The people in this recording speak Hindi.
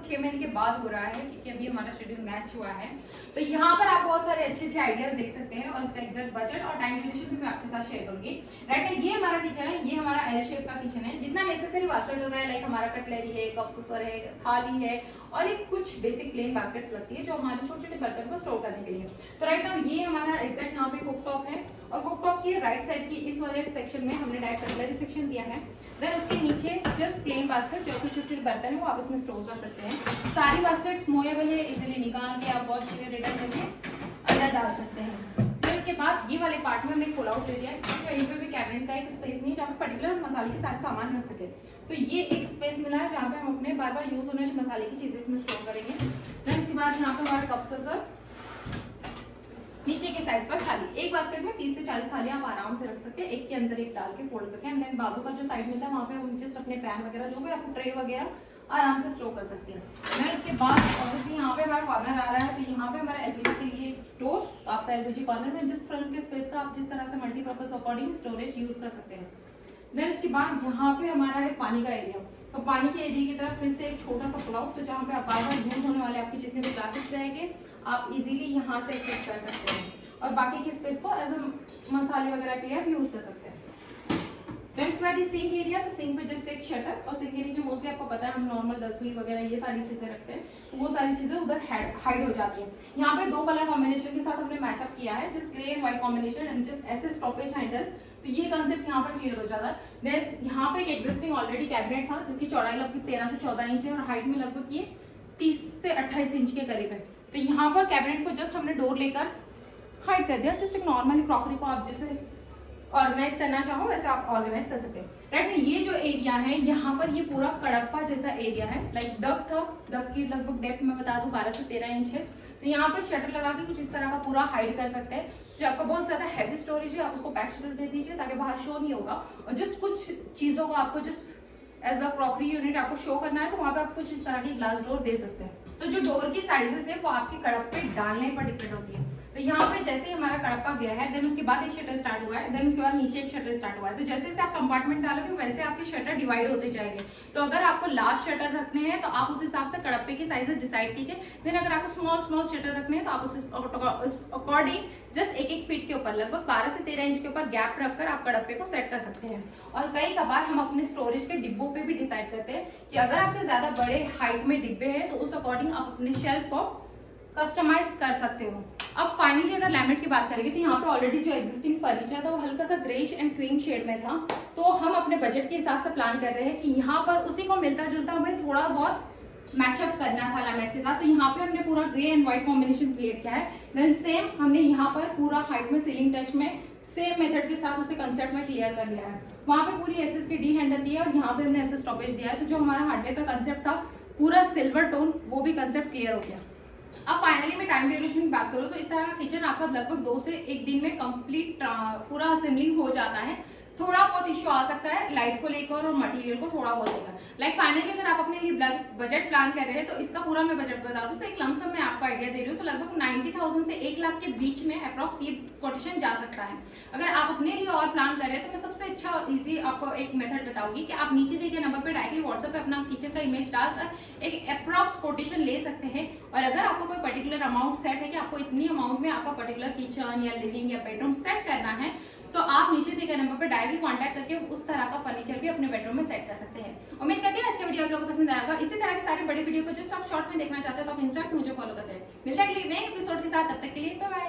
6 महीने के बाद हो रहा है, क्योंकि अभी हमारा शेड्यूल मैच हुआ है। तो यहाँ पर आप बहुत सारे अच्छे अच्छे आइडियाज देख सकते हैं और इसका एग्जैक्ट बजट और टाइम ड्यूरेशन भी मैं आपके साथ शेयर करूंगी। राइट, ये हमारा किचन है, ये हमारा एल शेप का किचन है। जितना नेसेसरी बास्केट होगा है, लाइक हमारा कटलरी है, कप सॉसर है, थाली है और एक कुछ बेसिक प्लेन बास्केट्स लगती है जो हमारे छोटे छोटे बर्तन को स्टोर करने के लिए। तो राइट नाउ ये हमारा एग्जैक्ट यहाँ पे कुक टॉप है और कुक टॉप की राइट साइड की इस वाले सेक्शन में हमने डायरेक्ट कटलरी सेक्शन दिया है। देन उसके नीचे जस्ट प्लेन बास्केट जो छोटे छोटे बर्तन है वो आप इसमें स्टोर कर सकते हैं। सारी बास्केट्स मोएबल है, इजीली निकाल के आप वॉश करके रिटर्न करके अंदर डाल सकते हैं। फिर उसके बाद ये वाले पार्ट में हमने पुल आउट दे दिया है क्योंकि कहीं पे भी कैबिनेट का एक स्पेस नहीं है जहाँ पे पर्टिकुलर मसाले के सारे सामान रख सके। तो ये एक स्पेस मिला है जहाँ पे हम अपने बार बार यूज होने वाली मसाले की चीजें इसमें स्टोर करेंगे। देन उसके बाद यहाँ पे हमारा कप सॉसर, नीचे के साइड पर थाली, एक बास्केट में 30 से 40 थाली आप आराम से रख सकते हैं, एक के अंदर एक डाल के फोल्ड करके। एंड देन बाजू का जो साइड मिलता है वहाँ पे हम जस्ट अपने पैन वगैरह जो भी आपको ट्रे वगैरह आराम से स्टोर कर सकते हैं। देन उसके बाद ऑब्वियसली यहाँ पे हमारा कॉर्नर आ रहा है, तो यहाँ पे हमारा एलपीजी के लिए स्टोर, तो आपका एलपीजी कॉर्नर में जिस फ्रंट के स्पेस का आप जिस तरह से मल्टीपर्पज अकॉर्डिंग स्टोरेज यूज कर सकते हैं। देन उसके बाद यहाँ पे हमारा है पानी का एरिया, तो पानी के एरिया की तरफ फिर से एक छोटा सा पुल आउट, तो जहाँ पे आप बार बार यूज होने वाले आपके जितने भी ग्लासेस रहेंगे आप इजीली यहाँ से एक्सेस कर सकते हैं और बाकी के स्पेस को एज अ मसाले वगैरह के लिए आप यूज कर सकते हैं। देन उसके बाद ये सिंक एरिया, तो सिंक पे जस्ट एक शटर और सिंक के नीचे मोस्टली आपको पता है हम नॉर्मल डस्टबिन वगैरह ये सारी चीजें रखते हैं, तो वो सारी चीजें उधर हाइड हो जाती है। यहाँ पे 2 कलर कॉम्बिनेशन के साथ हमने मैचअप किया है, just grey and white combination and just ऐसे स्टॉपेज हैंडल, तो ये कंसेप्ट यहाँ पर क्लियर हो जाता है। देन यहाँ पे एक एग्जिस्टिंग ऑलरेडी कैबिनेट था जिसकी चौड़ाई लगभग 13 से 14 इंच है और हाइट में लगभग ये 30 से 28 इंच के करीब है। तो यहाँ पर कैबिनेट को जस्ट हमने डोर लेकर हाइड कर दिया, जस्ट एक नॉर्मली क्रॉकरी को आप जैसे ऑर्गेनाइज करना चाहो वैसे आप ऑर्गेनाइज कर सकते हैं। राइट, ये जो एरिया है यहाँ पर ये पूरा कड़प्पा जैसा एरिया है, लाइक डक था, डक की लगभग डेप्थ में बता दूं 12 से 13 इंच है। तो यहाँ पर शटर लगा के कुछ इस तरह का पूरा हाइड कर सकते हैं। जो आपका बहुत ज्यादा हैवी स्टोरेज है आप उसको बैक शटर दे दीजिए ताकि बाहर शो नहीं होगा, और जस्ट कुछ चीजों को आपको just as a crockery unit आपको शो करना है तो वहाँ पे आप कुछ इस तरह की ग्लास डोर दे सकते हैं। तो जो डोर की साइजेस है वो आपके कड़प्पे डालने पर डिपेंड होती है। तो यहाँ पे जैसे हमारा कड़प्पा गया है, देन उसके बाद एक शटर स्टार्ट हुआ है, देन उसके बाद नीचे एक शटर स्टार्ट हुआ है, तो जैसे जैसे आप कंपार्टमेंट डालोगे वैसे आपके शटर डिवाइड होते जाएंगे। तो अगर आपको लार्ज शटर रखने हैं तो आप उस हिसाब से कड़प्पे की साइजेस डिसाइड कीजिए। देन अगर आपको स्मॉल शटर रखने हैं तो आप उस अकॉर्डिंग जस्ट एक फीट के ऊपर लगभग 12 से 13 इंच के ऊपर गैप रखकर आप कड़प्पे को सेट कर सकते हैं। और कई कबार हम अपने स्टोरेज के डिब्बों पे भी डिसाइड करते हैं कि अगर आपके ज्यादा बड़े हाइट में डिब्बे हैं तो उस अकॉर्डिंग आप अपने शेल्फ को कस्टमाइज कर सकते हो। अब फाइनली अगर लैमिनेट की बात करेंगे तो यहाँ पे ऑलरेडी जो एग्जिस्टिंग फर्नीचर था वो हल्का सा ग्रेइश एंड क्रीम शेड में था, तो हम अपने बजट के हिसाब से प्लान कर रहे हैं कि यहाँ पर उसी को मिलता जुलता हमें थोड़ा बहुत मैचअप करना था लैमिनेट के साथ। तो यहाँ पे हमने पूरा grey and white combination create किया है। देन सेम हमने यहाँ पर पूरा हाइट में सीलिंग टच में सेम मेथड के साथ उसे कंसेप्ट में क्लियर कर लिया है। वहाँ पे पूरी एसएस की डी हैंडल दी है और यहाँ पे हमने एसएस स्टॉपेज दिया है। तो जो हमारा हार्डवेयर का कंसेप्ट था पूरा सिल्वर टोन, वो भी कंसेप्ट क्लियर हो गया। अब फाइनली मैं टाइम ड्यूरेशन की बात करूँ तो इस तरह का किचन आपका लगभग 2 से 1 दिन में कंप्लीट पूरा असेंबलिंग हो जाता है। थोड़ा बहुत इश्यू आ सकता है लाइट को लेकर और मटेरियल को थोड़ा बहुत लेकर। लाइक फाइनली अगर आप अपने लिए बजट प्लान कर रहे हैं तो इसका पूरा मैं बजट बता दूं तो एक लमसम में आपको आइडिया दे रही हूँ, तो लगभग 90,000 से 1 लाख के बीच में अप्रॉक्स ये कोटेशन जा सकता है। अगर आप अपने लिए और प्लान कर रहे हैं तो मैं सबसे अच्छा इजी आपको एक मेथड बताऊंगी कि आप नीचे दिए गए नंबर पर डायरेक्टली व्हाट्सएप पे अपना किचन का इमेज डालकर एक अप्रॉक्स कोटेशन ले सकते हैं। और अगर आपको कोई पर्टिकुलर अमाउंट सेट है कि आपको इतनी अमाउंट में आपका पर्टिकुलर किचन या लिविंग या बेडरूम सेट करना है तो आप नीचे दिए गए नंबर पर डायरेक्टली कांटेक्ट करके उस तरह का फर्नीचर भी अपने बेडरूम में सेट कर सकते हैं। उम्मीद करती हूँ आज का वीडियो आप लोगों को पसंद आएगा। इसी तरह के सारे बड़े वीडियो को जस्ट आप शॉर्ट में देखना चाहते हैं तो आप इंस्टा पे मुझे फॉलो करते हैं। मिलते हैं अगले नए एपिसोड के साथ, तब तक के लिए बाय बाय।